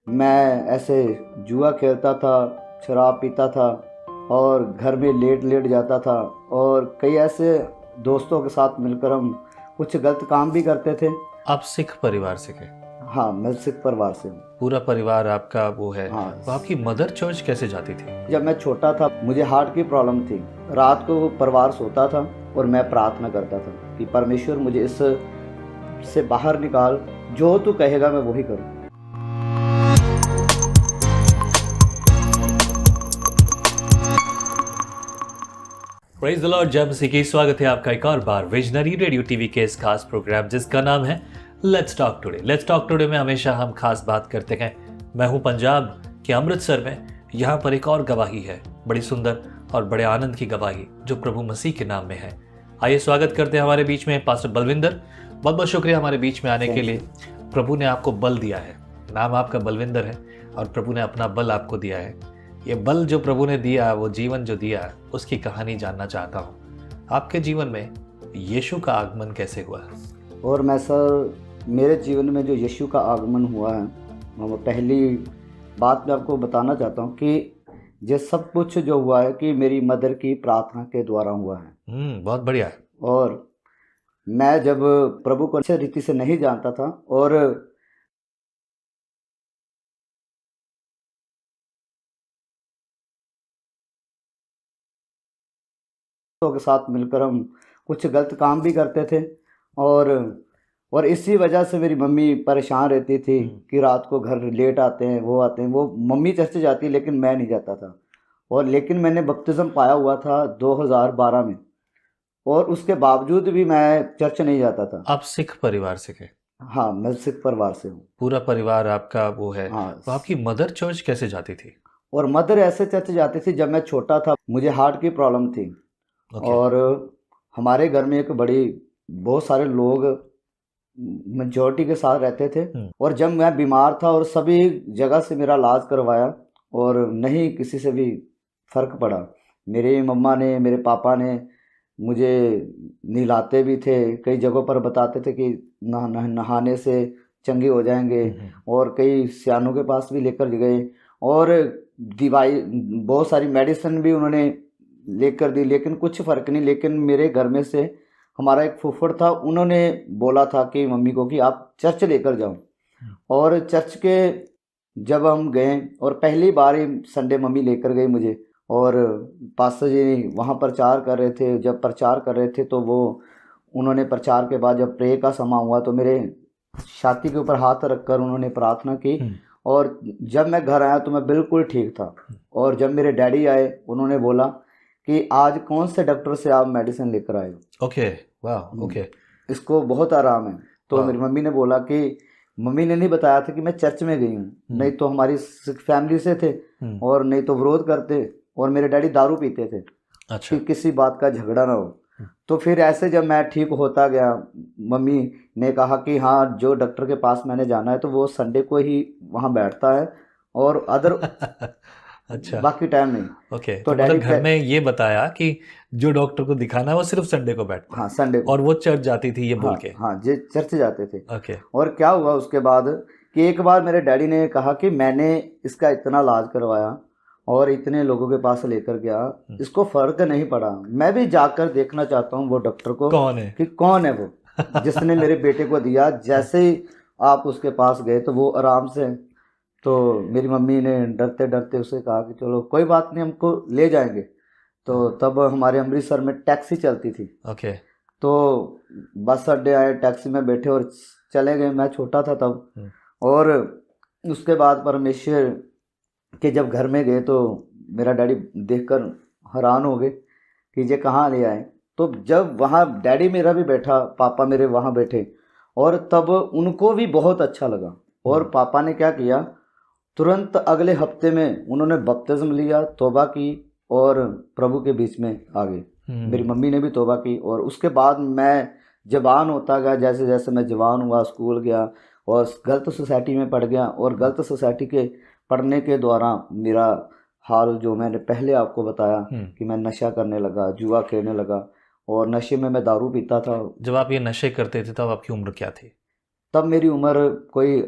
मैं ऐसे जुआ खेलता था, शराब पीता था और घर में लेट लेट जाता था। और कई ऐसे दोस्तों के साथ मिलकर हम कुछ गलत काम भी करते थे। आप सिख परिवार से थे? हाँ, मैं सिख परिवार से हूँ। पूरा परिवार आपका वो है। हाँ, तो आपकी मदर चर्च कैसे जाती थी? जब मैं छोटा था मुझे हार्ट की प्रॉब्लम थी। रात को वो परिवार सोता था और मैं प्रार्थना करता था कि परमेश्वर मुझे इस से बाहर निकाल, जो तू कहेगा मैं वही करूँ। प्रेज द लॉर्ड, जय मसीह की। स्वागत है आपका एक और बार विजनरी रेडियो टीवी के इस खास प्रोग्राम जिसका नाम है let's talk today. Let's talk today में हमेशा हम खास बात करते हैं। मैं हूं पंजाब के अमृतसर में। यहाँ पर एक और गवाही है, बड़ी सुंदर और बड़े आनंद की गवाही, जो प्रभु मसीह के नाम में है। आइए स्वागत करते हैं हमारे बीच में पास्टर बलविंदर। बहुत बहुत शुक्रिया हमारे बीच में आने के लिए। प्रभु ने आपको बल दिया है, नाम आपका बलविंदर है और प्रभु ने अपना बल आपको दिया है। ये बल जो प्रभु ने दिया, वो जीवन जो दिया, उसकी कहानी जानना चाहता हूँ। आपके जीवन में यीशु का आगमन कैसे हुआ? और मैं सर, मेरे जीवन में जो यीशु का आगमन हुआ है, वो पहली बात मैं आपको बताना चाहता हूँ कि ये सब कुछ जो हुआ है कि मेरी मदर की प्रार्थना के द्वारा हुआ है। बहुत बढ़िया है। और मैं जब प्रभु को अच्छे रीति से नहीं जानता था और के साथ मिलकर हम कुछ गलत काम भी करते थे। और और इसी वजह से मेरी मम्मी परेशान रहती थी कि रात को घर लेट आते हैं, वो आते हैं। वो मम्मी चर्च जाती लेकिन मैं नहीं जाता था। और लेकिन मैंने बपतिस्म पाया हुआ था 2012 में, और उसके बावजूद भी मैं चर्च नहीं जाता था। आप सिख परिवार से थे? हाँ, मैं सिख परिवार से हूँ। पूरा परिवार आपका वो है। हाँ, तो आपकी मदर चर्च कैसे जाती थी? और मदर ऐसे चर्च जाती थी। जब मैं छोटा था मुझे हार्ट की प्रॉब्लम थी। ओके। और हमारे घर में एक बड़ी बहुत सारे लोग मेजोरिटी के साथ रहते थे। और जब मैं बीमार था और सभी जगह से मेरा इलाज करवाया और नहीं किसी से भी फ़र्क पड़ा। मेरे मम्मा ने, मेरे पापा ने मुझे नहलाते भी थे, कई जगहों पर बताते थे कि नहाने से चंगे हो जाएंगे। और कई सियानों के पास भी लेकर गए और दवाई, बहुत सारी मेडिसिन भी उन्होंने लेकर दी, लेकिन कुछ फ़र्क नहीं। लेकिन मेरे घर में से हमारा एक फूफड़ था, उन्होंने बोला था कि मम्मी को कि आप चर्च लेकर जाओ। और चर्च के जब हम गए और पहली बार ही संडे मम्मी लेकर गई मुझे, और पास्टर जी वहाँ प्रचार कर रहे थे। जब प्रचार कर रहे थे तो वो उन्होंने प्रचार के बाद जब प्रे का समय हुआ तो मेरे छाती के ऊपर हाथ रखकर उन्होंने प्रार्थना की। और जब मैं घर आया तो मैं बिल्कुल ठीक था। और जब मेरे डैडी आए, उन्होंने बोला कि आज कौन से डॉक्टर से आप मेडिसिन लेकर आए हो? ओके, वाह, ओके। इसको बहुत आराम है। तो वाह। मेरी मम्मी ने बोला कि मम्मी ने नहीं बताया था कि मैं चर्च में गई हूँ, नहीं तो हमारी फैमिली से थे और नहीं तो विरोध करते। और मेरे डैडी दारू पीते थे अच्छा। कि किसी बात का झगड़ा ना हो। तो फिर ऐसे जब मैं ठीक होता गया, मम्मी ने कहा कि हाँ, जो डॉक्टर के पास मैंने जाना है तो वो संडे को ही वहाँ बैठता है और अदर अच्छा, बाकी टाइम नहीं। ओके। तो तो डैडी मतलब घर में ये बताया कि जो डॉक्टर को दिखाना है वो सिर्फ संडे को बैठता है। हाँ, संडे को। और वो चर्च जाती थी ये हाँ बोल के? हाँ, जे चर्च जाते थे। ओके। और क्या हुआ उसके बाद कि एक बार मेरे डैडी ने कहा कि मैंने इसका इतना इलाज करवाया और इतने लोगों के पास लेकर गया, इसको फ़र्क नहीं पड़ा। मैं भी जाकर देखना चाहता हूँ वो डॉक्टर को कौन है? कि कौन है वो जिसने मेरे बेटे को दिया। जैसे ही आप उसके पास गए तो वो आराम से, तो मेरी मम्मी ने डरते डरते उसे कहा कि चलो कोई बात नहीं, हमको ले जाएंगे। तो तब हमारे अमृतसर में टैक्सी चलती थी। ओके। तो बस अड्डे आए, टैक्सी में बैठे और चले गए। मैं छोटा था तब। और उसके बाद परमेश्वर के जब घर में गए तो मेरा डैडी देखकर हैरान हो गए कि ये कहाँ ले आए। तो जब वहाँ डैडी मेरा भी बैठा, पापा मेरे वहाँ बैठे, और तब उनको भी बहुत अच्छा लगा। और पापा ने क्या किया, तुरंत अगले हफ्ते में उन्होंने बपतिस्म लिया, तौबा की और प्रभु के बीच में आ गए। मेरी मम्मी ने भी तौबा की। और उसके बाद मैं जवान होता गया, जैसे जैसे मैं जवान हुआ, स्कूल गया और गलत सोसाइटी में पढ़ गया। और गलत सोसाइटी के पढ़ने के दौरान मेरा हाल जो मैंने पहले आपको बताया कि मैं नशा करने लगा, जुआ खेलने लगा और नशे में मैं दारू पीता था। जब आप ये नशे करते थे तब आपकी उम्र क्या थी? तब मेरी उम्र कोई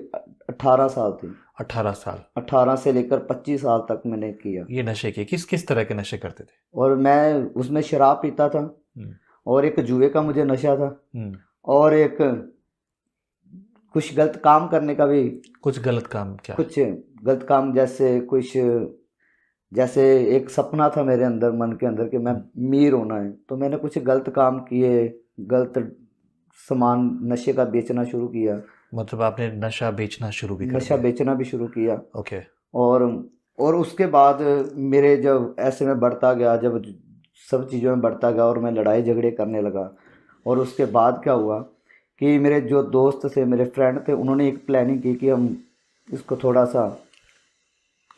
18 साल थी। 18 साल 18 से लेकर 25 साल तक मैंने किया। ये नशे के किस किस तरह के नशे करते थे? और मैं उसमें शराब पीता था, हम्म, और एक जुए का मुझे नशा था, हम्म, और एक कुछ गलत काम करने का भी। कुछ गलत काम क्या? कुछ गलत काम जैसे एक सपना था मेरे अंदर, मन के अंदर, कि मैं मीर होना है, तो मैंने कुछ गलत काम किए, गलत सामान नशे का बेचना शुरू किया। मतलब आपने नशा बेचना शुरू भी कर नशा दिया? बेचना भी शुरू किया। ओके। और और उसके बाद मेरे जब ऐसे में बढ़ता गया, जब सब चीज़ों में बढ़ता गया और मैं लड़ाई झगड़े करने लगा, और उसके बाद क्या हुआ कि मेरे जो दोस्त थे, मेरे फ्रेंड थे, उन्होंने एक प्लानिंग की कि हम इसको थोड़ा सा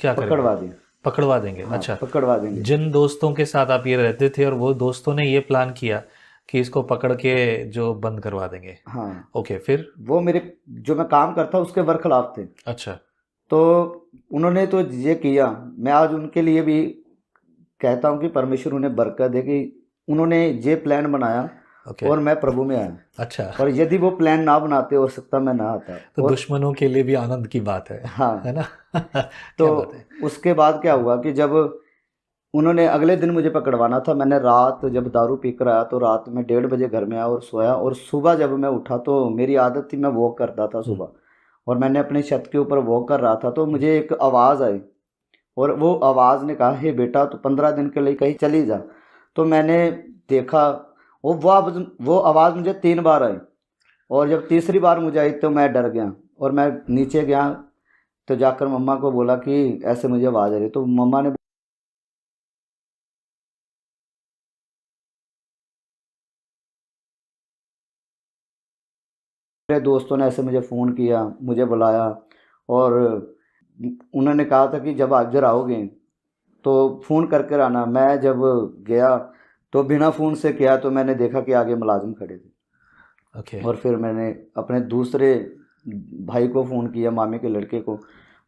क्या करेंगे? पकड़वा दें। पकड़वा देंगे? हाँ, अच्छा। पकड़वा देंगे। जिन दोस्तों के साथ आप ये रहते थे और वो दोस्तों ने ये प्लान किया कि इसको पकड़ के जो बंद करवा देंगे? हाँ, ओके, फिर? वो मेरे जो मैं काम करता उसके बरखिलाफ थे। अच्छा। तो उन्होंने तो ये किया। मैं आज उनके लिए भी कहता हूँ कि परमेश्वर उन्हें बरकत दे कि उन्होंने ये प्लान बनाया ओके। और मैं प्रभु में आया। अच्छा। और यदि वो प्लान ना बनाते, हो सकता मैं ना आता। तो और दुश्मनों के लिए भी आनंद की बात है हाँ, ना? तो क्या बात है। उसके बाद क्या हुआ कि जब उन्होंने अगले दिन मुझे पकड़वाना था, मैंने रात जब दारू पी कर आया तो रात में 1:30 बजे घर में आया और सोया, और सुबह जब मैं उठा तो मेरी आदत थी, मैं वॉक करता था सुबह, और मैंने अपने छत के ऊपर वॉक कर रहा था, तो मुझे एक आवाज़ आई, और वो आवाज़ ने कहा, हे बेटा तो 15 दिन के लिए कहीं चली जा। तो मैंने देखा, वो आवाज़ मुझे 3 बार आई, और जब तीसरी बार मुझे आई तो मैं डर गया, और मैं नीचे गया तो जाकर मम्मा को बोला कि ऐसे मुझे आवाज़ आ रही। तो मम्मा ने, मेरे दोस्तों ने ऐसे मुझे फ़ोन किया, मुझे बुलाया, और उन्होंने कहा था कि जब आप जर आओगे तो फ़ोन करके आना। मैं जब गया तो बिना फ़ोन से किया तो मैंने देखा कि आगे मुलाजिम खड़े थे। ओके। और फिर मैंने अपने दूसरे भाई को फ़ोन किया, मामे के लड़के को,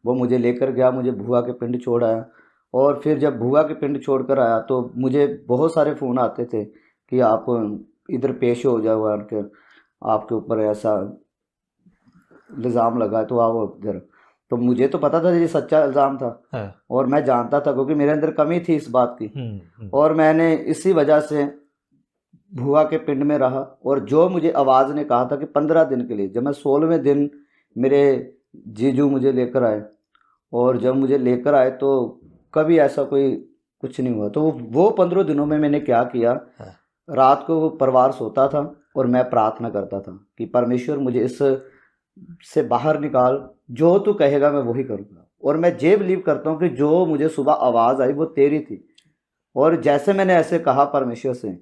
वो मुझे लेकर गया, मुझे भुआ के पिंड छोड़ आया। और फिर जब भुआ के पिंड छोड़ कर आया तो मुझे बहुत सारे फ़ोन आते थे कि आप इधर पेश हो जाओ, आपके ऊपर ऐसा इल्ज़ाम लगा है तो आओ इधर। तो मुझे तो पता था ये सच्चा इल्ज़ाम था, हाँ। और मैं जानता था क्योंकि मेरे अंदर कमी थी इस बात की। हम्म। और मैंने इसी वजह से भुआ के पिंड में रहा। और जो मुझे आवाज़ ने कहा था कि 15 दिन के लिए, जब मैं 16वें दिन मेरे जीजू मुझे लेकर आए, और जब मुझे लेकर आए तो कभी ऐसा कोई कुछ नहीं हुआ। तो वो 15 दिनों में मैंने क्या किया, हाँ। रात को वो परिवार सोता था और मैं प्रार्थना करता था कि परमेश्वर मुझे इस से बाहर निकाल, जो तू कहेगा मैं वही करूँगा। और मैं ये बिलीव करता हूँ कि जो मुझे सुबह आवाज़ आई वो तेरी थी। और जैसे मैंने ऐसे कहा परमेश्वर से,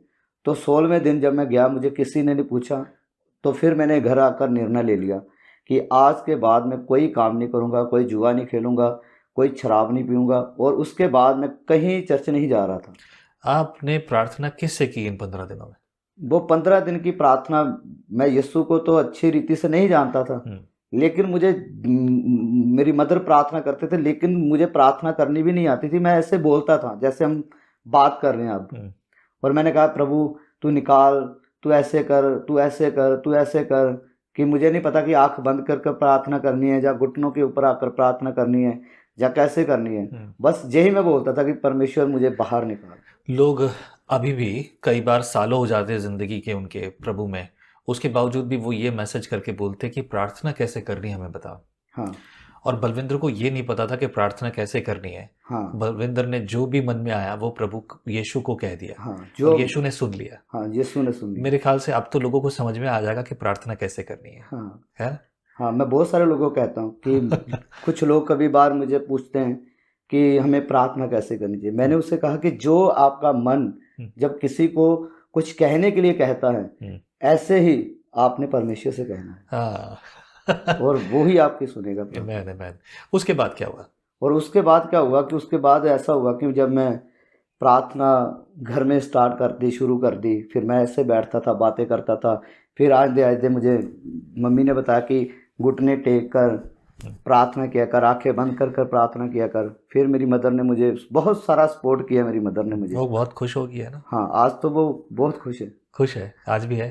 तो 16वें दिन जब मैं गया, मुझे किसी ने नहीं पूछा, तो फिर मैंने घर आकर निर्णय ले लिया कि आज के बाद मैं कोई काम नहीं करूँगा, कोई जुआ नहीं खेलूँगा, कोई शराब नहीं पीऊँगा। और उसके बाद मैं कहीं चर्च नहीं जा रहा था। आपने प्रार्थना किससे की इन 15 दिनों में? वो 15 दिन की प्रार्थना, मैं यीशु को तो अच्छी रीति से नहीं जानता था, लेकिन मुझे मेरी मदर प्रार्थना करते थे, लेकिन मुझे प्रार्थना करनी भी नहीं आती थी। मैं ऐसे बोलता था जैसे हम बात कर रहे हैं अब। और मैंने कहा प्रभु तू निकाल, तू ऐसे कर, तू ऐसे कर, तू ऐसे कर, कि मुझे नहीं पता कि आंख बंद कर कर प्रार्थना करनी है, या घुटनों के ऊपर आकर प्रार्थना करनी है, या कैसे करनी है। बस यही मैं बोलता था कि परमेश्वर मुझे बाहर निकाल। लोग अभी भी कई बार सालों हो जाते हैं ज़िंदगी के उनके प्रभु में, उसके बावजूद भी वो ये मैसेज करके बोलते कि प्रार्थना कैसे करनी है हमें बताओ। हाँ, और बलविंदर को ये नहीं पता था कि प्रार्थना कैसे करनी है। हाँ, बलविंदर ने जो भी मन में आया वो प्रभु यीशु को कह दिया, हाँ, और यीशु ने सुन लिया। हाँ, यीशु ने सुन लिया। मेरे ख्याल से अब तो लोगों को समझ में आ जाएगा कि प्रार्थना कैसे करनी है। हाँ, है? हाँ, मैं बहुत सारे लोगों को कहता हूँ कि कुछ लोग कभी बार मुझे पूछते हैं कि हमें प्रार्थना कैसे करनी चाहिए। मैंने उससे कहा कि जो आपका मन जब किसी को कुछ कहने के लिए कहता है, ऐसे ही आपने परमेश्वर से कहना है, हाँ। और वो ही आपकी सुनेगा। मैन उसके बाद क्या हुआ? और उसके बाद क्या हुआ कि उसके बाद ऐसा हुआ कि जब मैं प्रार्थना घर में स्टार्ट कर दी, शुरू कर दी, फिर मैं ऐसे बैठता था, बातें करता था। फिर आहिस्ते आहिस्ते मुझे मम्मी ने बताया कि घुटने टेक कर प्रार्थना किया कर, आंखें बंद कर कर प्रार्थना किया कर। फिर मेरी मदर ने मुझे बहुत सारा सपोर्ट किया, मेरी मदर ने मुझे। वो बहुत खुश हो गया ना? हाँ, आज तो वो बहुत खुश है। खुश है, आज भी है?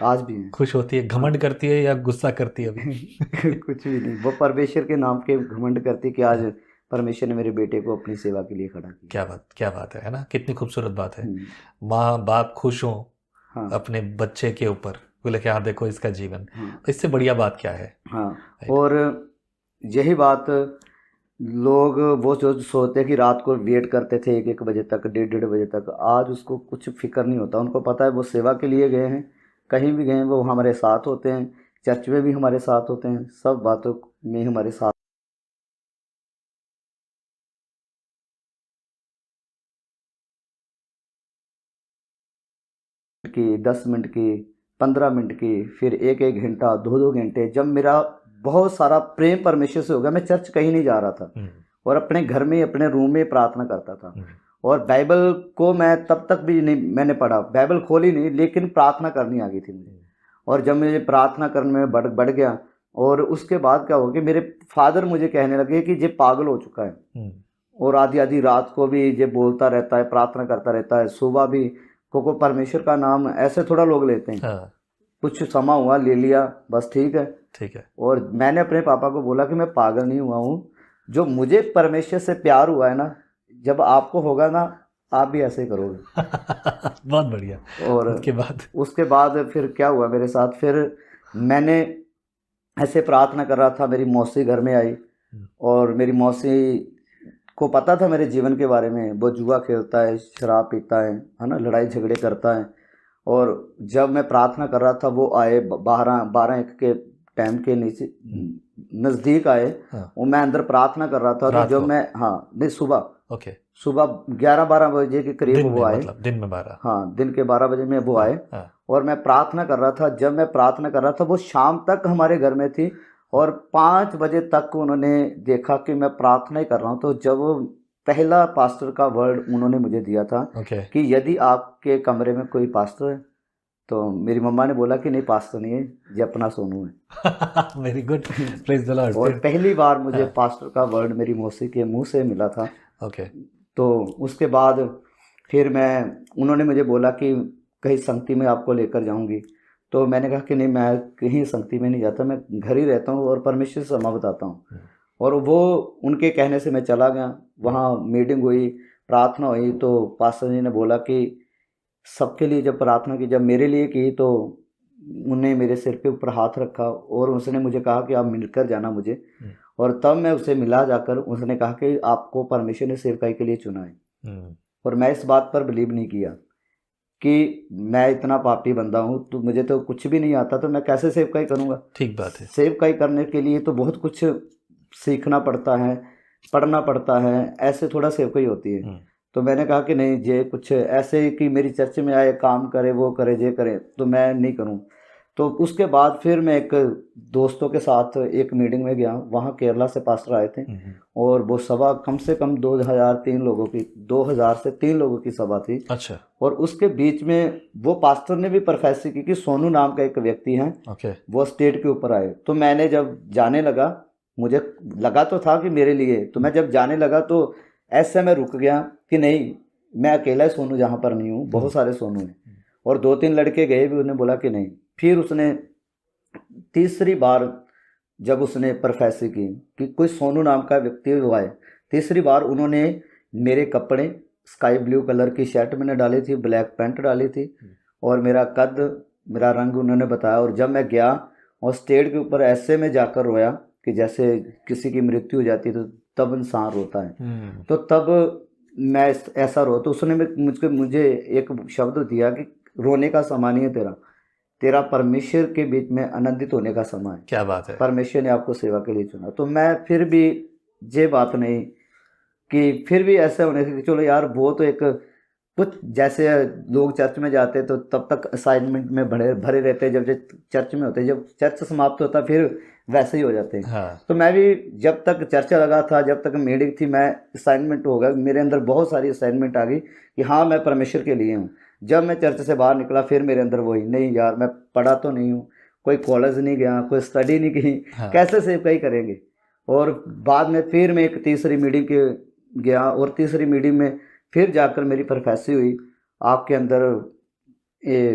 आज भी है। खुश होती है, घमंड करती है या गुस्सा करती है अभी? कुछ भी नहीं, वो परमेश्वर के नाम के घमंड करती कि आज परमेश्वर ने मेरे बेटे को अपनी सेवा के लिए खड़ा किया। क्या बात है ना, कितनी खूबसूरत बात है। हम्म, माँ बाप खुश हों हाँ अपने बच्चे के ऊपर, बोले कि हाँ देखो इसका जीवन, हाँ इससे बढ़िया बात क्या है। हाँ। Right. और यही बात लोग वो जो सोचते कि रात को वेट करते थे 1-1 बजे तक, 1:30-1:30 बजे तक, आज उसको कुछ फिक्र नहीं होता। उनको पता है वो सेवा के लिए गए हैं, कहीं भी गए हैं वो हमारे साथ होते हैं, चर्च में भी हमारे साथ होते हैं, सब बातों में हमारे साथ की, 10 मिनट की, 15 मिनट की, फिर 1-1 घंटा, 2-2 घंटे। जब मेरा बहुत सारा प्रेम परमेश्वर से हो गया, मैं चर्च कहीं नहीं जा रहा था और अपने घर में अपने रूम में प्रार्थना करता था। और बाइबल को मैं तब तक भी नहीं मैंने पढ़ा, बाइबल खोली नहीं, लेकिन प्रार्थना करनी आ गई थी मुझे। और जब मुझे प्रार्थना करने में बढ़ गया, और उसके बाद क्या हो गया, मेरे फादर मुझे कहने लगे कि ये पागल हो चुका है और आधी आधी रात को भी ये बोलता रहता है, प्रार्थना करता रहता है, सुबह भी। को परमेश्वर का नाम ऐसे थोड़ा लोग लेते हैं। हाँ। कुछ समा हुआ, ले लिया, बस ठीक है। ठीक है। और मैंने अपने पापा को बोला कि मैं पागल नहीं हुआ हूँ, जो मुझे परमेश्वर से प्यार हुआ है ना, जब आपको होगा ना आप भी ऐसे ही करोगे। बहुत बढ़िया। और उसके बाद फिर क्या हुआ मेरे साथ, फिर मैंने ऐसे प्रार्थना कर रहा था, मेरी मौसी घर में आई और मेरी मौसी को पता था मेरे जीवन के बारे में। वो जुआ खेलता है, शराब पीता है ना, लड़ाई झगड़े करता है। और जब मैं प्रार्थना कर रहा था वो आए, 12-1 के टाइम के नीचे नज़दीक आए। हाँ। और मैं अंदर प्रार्थना कर रहा था, तो जब मैं नहीं सुबह, सुबह 11-12 बजे के करीब वो आए। मतलब दिन में 12? हाँ, दिन के 12 बजे में वो आए। और मैं प्रार्थना कर रहा था। जब मैं प्रार्थना कर रहा था वो शाम तक हमारे घर में थी और 5 बजे तक उन्होंने देखा कि मैं प्रार्थना ही कर रहा हूँ। तो जब पहला पास्टर का वर्ड उन्होंने मुझे दिया था कि यदि आपके कमरे में कोई पास्टर है, तो मेरी मम्मा ने बोला कि नहीं पास्टर नहीं है, ये अपना सोनू है। Very good, praise the Lord. और पहली बार मुझे पास्टर का वर्ड मेरी मौसी के मुंह से मिला था। तो उसके बाद फिर उन्होंने मुझे बोला कि कहीं संगति में आपको लेकर जाऊंगी। तो मैंने कहा कि नहीं, मैं कहीं संगति में नहीं जाता, मैं घर ही रहता हूँ और परमेश्वर से समा बताता हूँ। और वो उनके कहने से मैं चला गया। वहाँ मीटिंग हुई, प्रार्थना हुई, तो पास्टर जी ने बोला कि सबके लिए जब प्रार्थना की, जब मेरे लिए की, तो उन्हें मेरे सिर पे ऊपर हाथ रखा और उसने मुझे कहा कि आप मिलकर जाना मुझे। और तब मैं उसे मिला जाकर, उसने कहा कि आपको परमेश्वर ने सेवकाई के लिए चुना है। और मैं इस बात पर बिलीव नहीं किया कि मैं इतना पापी बंदा हूँ, तो मुझे तो कुछ भी नहीं आता, तो मैं कैसे सेवकाई करूँगा। ठीक बात है। सेवकाई करने के लिए तो बहुत कुछ सीखना पड़ता है, पढ़ना पड़ता है, ऐसे थोड़ा सेवकाई होती है। तो मैंने कहा कि नहीं, ये कुछ ऐसे कि मेरी चर्च में आए, काम करे, वो करे, ये करे, तो मैं नहीं करूँ। तो उसके बाद फिर मैं एक दोस्तों के साथ एक मीटिंग में गया। वहाँ केरला से पास्टर आए थे और वो सभा कम से कम 2000 से 3 लोगों की सभा थी। अच्छा। और उसके बीच में वो पास्टर ने भी प्रोफेसी की कि सोनू नाम का एक व्यक्ति है, वो स्टेट के ऊपर आए। तो मैंने जब जाने लगा, मुझे लगा तो था कि मेरे लिए, तो मैं जब जाने लगा तो ऐसे मैं रुक गया कि नहीं, मैं अकेला ही सोनू जहाँ पर नहीं हूँ, बहुत सारे सोनू हैं। और 2-3 लड़के गए भी, उन्होंने बोला कि नहीं। फिर उसने तीसरी बार जब उसने प्रोफेसी की कि कोई सोनू नाम का व्यक्ति हुआ है, तीसरी बार उन्होंने मेरे कपड़े, स्काई ब्लू कलर की शर्ट मैंने डाली थी, ब्लैक पैंट डाली थी और मेरा कद, मेरा रंग उन्होंने बताया। और जब मैं गया और स्टेज के ऊपर ऐसे में जाकर रोया कि जैसे किसी की मृत्यु हो जाती है तो तब इंसान रोता है, तो तब मैं ऐसा रो। तो उसने मुझे एक शब्द दिया कि रोने का समय नहीं है तेरा परमेश्वर के बीच में आनंदित होने का समय है। क्या बात है। परमेश्वर ने आपको सेवा के लिए चुना। तो मैं फिर भी ये बात नहीं कि फिर भी ऐसा होने से चलो यार, वो तो एक कुछ जैसे लोग चर्च में जाते तो तब तक असाइनमेंट में भरे रहते हैं, जब चर्च में होते, जब चर्च समाप्त होता फिर वैसे ही हो जाते हैं। तो मैं भी जब तक चर्च लगा था, जब तक मीटिंग थी, मैं असाइनमेंट हो गया, मेरे अंदर बहुत सारी असाइनमेंट आ गई कि हाँ मैं परमेश्वर के लिए हूँ। जब मैं चर्च से बाहर निकला फिर मेरे अंदर वही, नहीं यार मैं पढ़ा तो नहीं हूँ, कोई कॉलेज नहीं गया, कोई स्टडी नहीं की, कैसे सेवकाई करेंगे। और बाद में फिर मैं एक तीसरी मीटिंग के गया और तीसरी मीटिंग में फिर जाकर मेरी प्रोफेसी हुई, आपके अंदर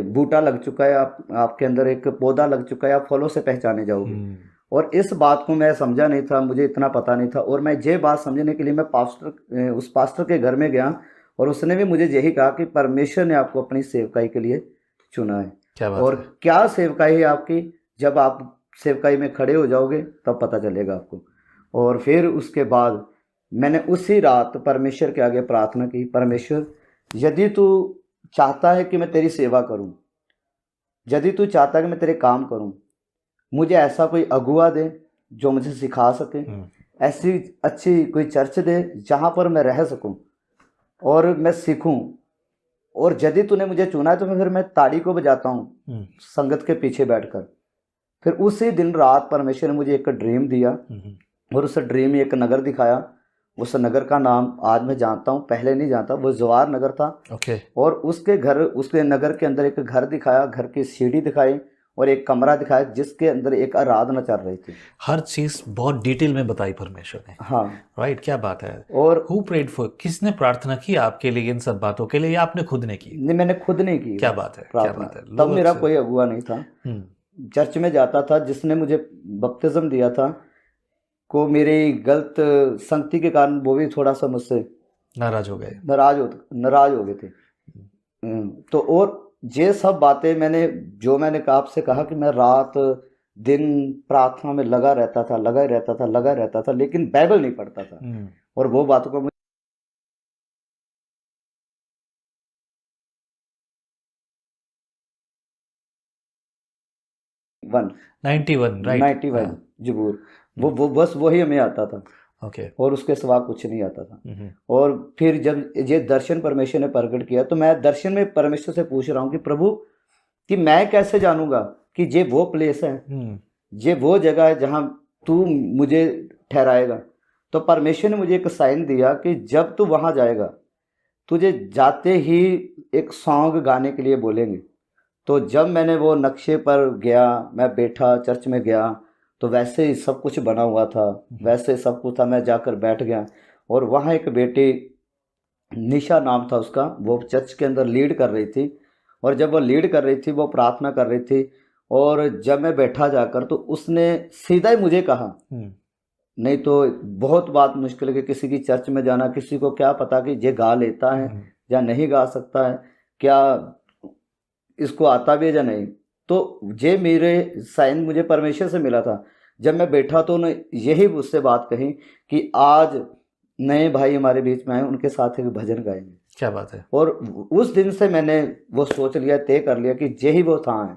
बूटा लग चुका है, आपके अंदर एक पौधा लग चुका है, आप फलों से पहचाने जाओगे। और इस बात को मैं समझा नहीं था, मुझे इतना पता नहीं था। और मैं ये बात समझने के लिए मैं उस पास्टर के घर में गया और उसने भी मुझे यही कहा कि परमेश्वर ने आपको अपनी सेवकाई के लिए चुना है। क्या बात और है? क्या सेवकाई है आपकी, जब आप सेवकाई में खड़े हो जाओगे तब पता चलेगा आपको। और फिर उसके बाद मैंने उसी रात परमेश्वर के आगे प्रार्थना की, परमेश्वर यदि तू चाहता है कि मैं तेरी सेवा करूं, यदि तू चाहता है कि मैं तेरे काम करूं, मुझे ऐसा कोई अगुआ दे जो मुझे सिखा सके, ऐसी अच्छी कोई चर्च दे जहाँ पर मैं रह सकूं और मैं सीखूं। और यदि तूने मुझे चुना है तो फिर मैं ताड़ी को बजाता हूँ संगत के पीछे बैठकर। फिर उसी दिन रात परमेश्वर ने मुझे एक ड्रीम दिया और उस ड्रीम में एक नगर दिखाया। उस नगर का नाम आज मैं जानता हूँ, पहले नहीं जानता। वो जवार नगर था। और उसके नगर के अंदर एक घर दिखाया, घर की सीढ़ी दिखाई और एक कमरा दिखाया जिसके अंदर एक आराधना चल रही थी। हर चीज बहुत डिटेल में बताई परमेश्वर ने। हाँ राइट, क्या बात है। और हु प्रेड फॉर, किसने प्रार्थना की आपके लिए इन सब बातों के लिए, या आपने खुद ने की? नहीं, मैंने खुद नहीं की। क्या बात है, क्या बात है। तब मेरा कोई अगुआ नहीं था। चर्च में जाता था, जिसने मुझे बपतिस्म दिया था को मेरी गलत संगति के कारण वो भी थोड़ा सा मुझसे नाराज हो गए, नाराज हो गए थे। तो और ये सब बातें मैंने आपसे कहा कि मैं रात दिन प्रार्थना में लगा रहता था, लेकिन बाइबल नहीं पढ़ता था। और वो बातों को 91 राइट, 91 जबूर, वो बस वही हमें आता था। ओके। और उसके सिवा कुछ नहीं आता था। और फिर जब ये दर्शन परमेश्वर ने प्रकट किया तो मैं दर्शन में परमेश्वर से पूछ रहा हूँ कि प्रभु, कि मैं कैसे जानूंगा कि ये वो प्लेस है, ये वो जगह है जहाँ तू मुझे ठहराएगा। तो परमेश्वर ने मुझे एक साइन दिया कि जब तू वहाँ जाएगा तुझे जाते ही एक सॉन्ग गाने के लिए बोलेंगे। तो जब मैंने वो नक्शे पर गया, मैं बैठा चर्च में गया तो वैसे ही सब कुछ बना हुआ था, वैसे सब कुछ था। मैं जाकर बैठ गया और वहाँ एक बेटी, निशा नाम था उसका, वो चर्च के अंदर लीड कर रही थी। और जब वो लीड कर रही थी, वो प्रार्थना कर रही थी। और जब मैं बैठा जाकर तो उसने सीधा ही मुझे कहा, नहीं तो बहुत बात मुश्किल है कि किसी की चर्च में जाना, किसी को क्या पता कि ये गा लेता है या नहीं गा सकता है, क्या इसको आता भी है या नहीं। तो ये मेरे साइन मुझे परमेश्वर से मिला था। जब मैं बैठा तो उन्होंने यही मुझसे बात कही कि आज नए भाई हमारे बीच में आए, उनके साथ एक भजन गाएंगे। क्या बात है। और उस दिन से मैंने वो सोच लिया, तय कर लिया कि यही वो था है,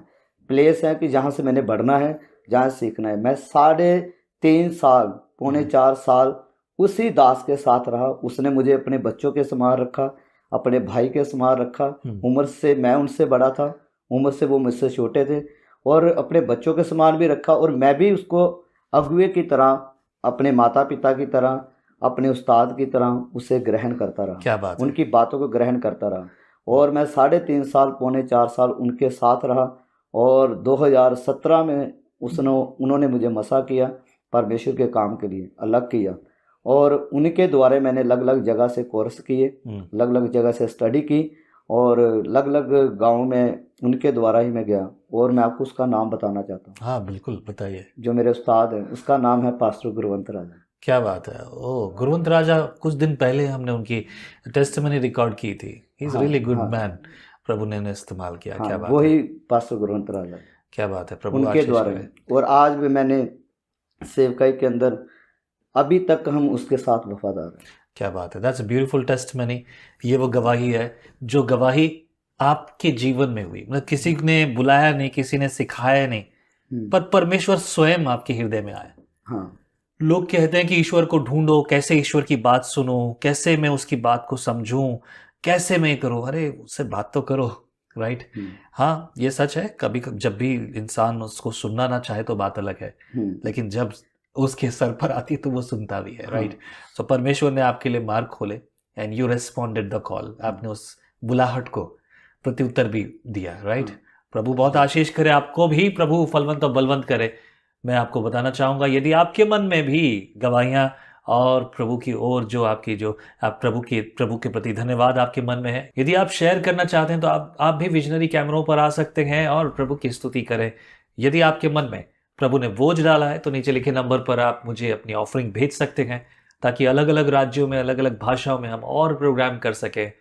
प्लेस है कि जहाँ से मैंने बढ़ना है, जहाँ सीखना है। मैं 3.5 साल, पौने 4 साल उसी दास के साथ रहा। उसने मुझे अपने बच्चों के समान रखा, अपने भाई के समान रखा। उम्र से मैं उनसे बड़ा था, उम्र से वो मुझसे छोटे थे, और अपने बच्चों के समान भी रखा। और मैं भी उसको अगुए की तरह, अपने माता पिता की तरह, अपने उस्ताद की तरह उसे ग्रहण करता रहा। क्या बात है। उनकी बातों को ग्रहण करता रहा। और मैं 3.5 साल, पौने 4 साल उनके साथ रहा। और 2017 में उन्होंने मुझे मसा किया, परमेश्वर के काम के लिए अलग किया। और उनके द्वारा मैंने अलग अलग जगह से कोर्स किए, अलग अलग जगह से स्टडी की, और अलग अलग गाँव में उनके द्वारा ही मैं गया। और मैं आपको उसका नाम बताना चाहता हूँ। हाँ बिल्कुल, बताइए। जो मेरे उस्ताद हैं उसका नाम है पास्टर गुरवंत राजा। क्या बात है। ओ, गुरवंत राजा, कुछ दिन पहले हमने उनकी टेस्टिमनी रिकॉर्ड की थी। He is really good man. प्रभु ने इस्तेमाल किया। क्या बात है। वही पास्टर गुरवंत राजा। क्या बात है। प्रभु उनके द्वारा। और आज भी मैंने सेवकाई के अंदर अभी तक हम उसके साथ वफादार हैं। क्या बात है। That's a beautiful testimony. ये वो गवाही है जो गवाही आपके जीवन में हुई। मतलब किसी ने बुलाया नहीं, किसी ने सिखाया नहीं, पर परमेश्वर स्वयं आपके हृदय में आया। हाँ। लोग कहते हैं कि ईश्वर को ढूंढो, कैसे ईश्वर की बात सुनो, कैसे मैं उसकी बात को समझूं, कैसे मैं करूं। अरे उससे बात तो करो, राइट। हाँ ये सच है, कभी जब भी इंसान उसको सुनना ना चाहे तो बात अलग है, लेकिन जब उसके सर पर आती है तो वो सुनता भी है, राइट। सो परमेश्वर ने आपके लिए मार्ग खोले and you responded the call. आपने उस बुलाहट को प्रत्युत्तर भी दिया, राइट। प्रभु बहुत आशीष करे, आपको भी प्रभु फलवंत और बलवंत करे। मैं आपको बताना चाहूँगा, यदि आपके मन में भी गवाहियाँ और प्रभु की ओर जो आपकी जो आप प्रभु के प्रति धन्यवाद आपके मन में है, यदि आप शेयर करना चाहते हैं तो आप भी विजनरी कैमरों पर आ सकते हैं और प्रभु की स्तुति करें। यदि आपके मन में प्रभु ने बोझ डाला है तो नीचे लिखे नंबर पर आप मुझे अपनी ऑफरिंग भेज सकते हैं, ताकि अलग अलग राज्यों में अलग अलग भाषाओं में हम और प्रोग्राम कर सकें।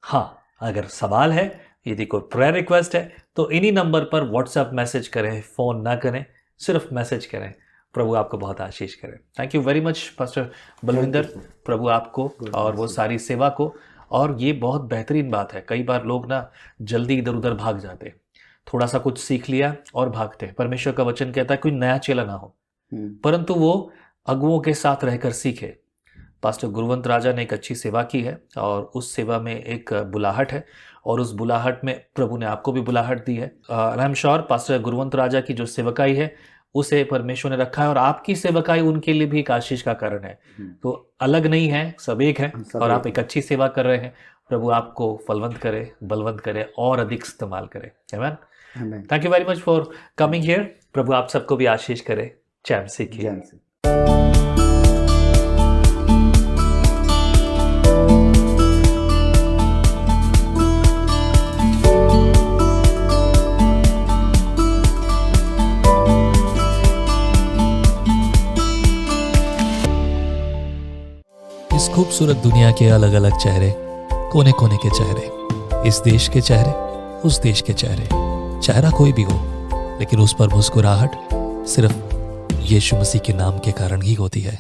हाँ, अगर सवाल है, यदि कोई प्रेयर रिक्वेस्ट है तो इन्हीं नंबर पर व्हाट्सएप मैसेज करें, फ़ोन ना करें, सिर्फ मैसेज करें। प्रभु आपको बहुत आशीष करें। Thank you very much pastor Balwinder, प्रभु आपको और वो सारी सेवा को। और ये बहुत बेहतरीन बात है, कई बार लोग ना जल्दी इधर उधर भाग जाते, थोड़ा सा कुछ सीख लिया और भागते। परमेश्वर का वचन कहता है कोई नया चेला ना हो, परंतु वो अगुओं के साथ रहकर सीखे। पास्टर गुरवंत राजा ने एक अच्छी सेवा की है और उस सेवा में एक बुलाहट है, और उस बुलाहट में प्रभु ने आपको भी बुलाहट दी है। I am sure pastor Gurwant Raja की जो सेवकाई है उसे परमेश्वर ने रखा है, और आपकी सेवकाई उनके लिए भी एक आशीष का कारण है। तो अलग नहीं है, सब एक है, और आप एक अच्छी सेवा कर रहे हैं। प्रभु आपको फलवंत करे, बलवंत करे और अधिक इस्तेमाल करे। आमीन। Thank you very much for coming here. प्रभु आप सबको भी आशीष करे। जय मसीह की। इस खूबसूरत दुनिया के अलग अलग चेहरे, कोने कोने के चेहरे, इस देश के चेहरे, उस देश के चेहरे, चेहरा कोई भी हो, लेकिन उस पर मुस्कुराहट सिर्फ यीशु मसीह के नाम के कारण ही होती है।